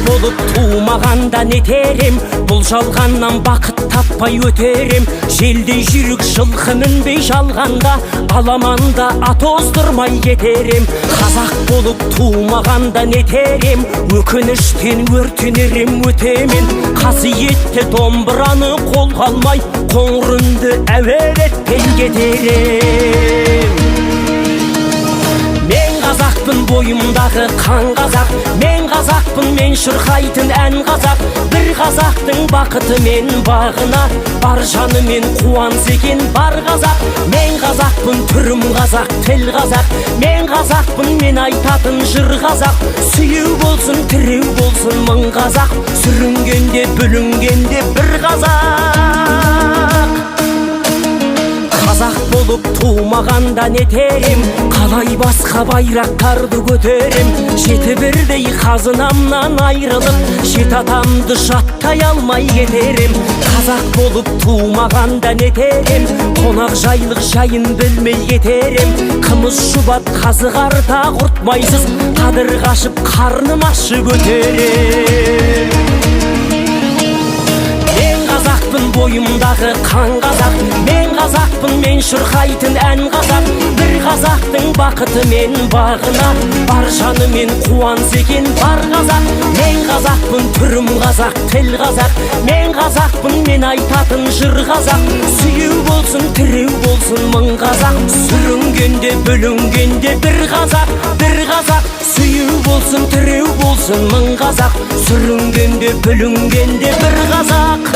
Болып туымағанда нетерем, бұл жалғаннан бақыт таппай өтерем. Желдей жүрік жылқы мінбей жалғанда, аламанда ат оздырмай кетерем. Қазақ болып туымағанда нетерем, өкініштен өртенерем өтемен. Қасиетті домбыраны қолға алмай, қоңыр үнді әуелетпен кетерем. Мен қазақпын, бойымдағы қан қазақ, мен қазақпын, мен шырқайтын ән қазақ. Бір қазақтың бақыты мен бағына, бар жаны мен қуаныс екен бар қазақ. Мен қазақпын, түрім қазақ, тіл қазақ, мен қазақпын, мен айтатын жыр қазақ. Сүйеу болсын, тіреу болсын мың қазақ, сүрінгенде бүлінгенде бір қазақ. Қазақ болып туымағанда нетерем, қалай басқа байрақтарды көтерем. Жеті бірдей қазынамнан айрылып, жеті атамды жаттай алмай кетерем. Қазақ болып туымағанда нетерем, қонақ жайлық жайын білмей кетерем. Қымыз шұбат қазы қарта құртмайсыз, қадыр қашып қарным ашып өтерем. Қазақпын, бойымдағы қан қазақ, мен қазақпын, мен шырқайтын ән қазақ. Бір қазақтың бақыты мен бағына, бар жаны мен қуаныс екен бар қазақ. Мен қазақпын, түрім қазақ, тіл қазақ, мен қазақпын, мен айтатын жыр қазақ. Сүйеу болсын, тіреу болсын мың қазақ, сүрінгенде бүлінгенде бір қазақ, бір қазақ. Сүйеу болсын, тіреу болсын мың қазақ, сүрінгенде бүлінгенде бір қазақ.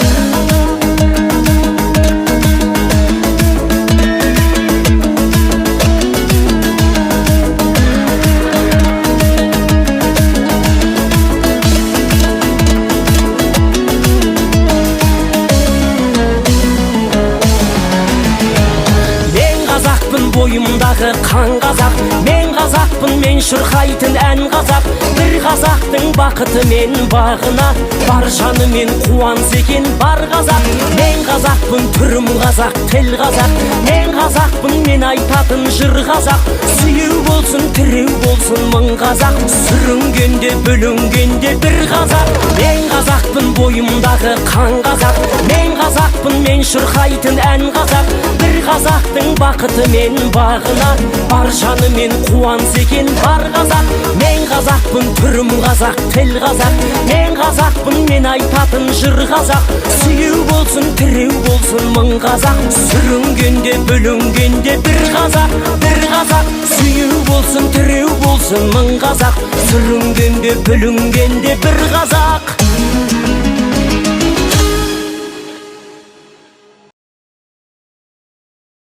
Бойымдағы қан қазақ, мен қазақпын, мен шырқайтын ән қазақ. Бір қазақтың бақыты мен бағына, бар жаны мен қуаныс екен бар қазақ. Мен қазақпын, түрім қазақ, тіл қазақ, мен қазақпын, мен айтатын жыр қазақ. Сүйеу болсын, тіреу болсын мың қазақ, сүрінгенде бүлінгенде бір қазақ. Мен қазақпын, бойымдағы қан қазақ, мен қазақпын, мен шырқайтын ән қазақ. Бір қазақтың бақыты мен бағына, бар жаны мен қуаныс екен бар қазақ. Мен қазақпын, түрім қазақ, тіл қазақ, мен қазақпын, мен айтатын жыр қазақ. Сүйеу болсын, тіреу болсын мың қазақ, сүрінгенде бүлінгенде бір қазақ, бір қазақ. Сүйеу болсын, тіреу болсын мың қазақ, сүрінгенде бүлінгенде бір қазақ.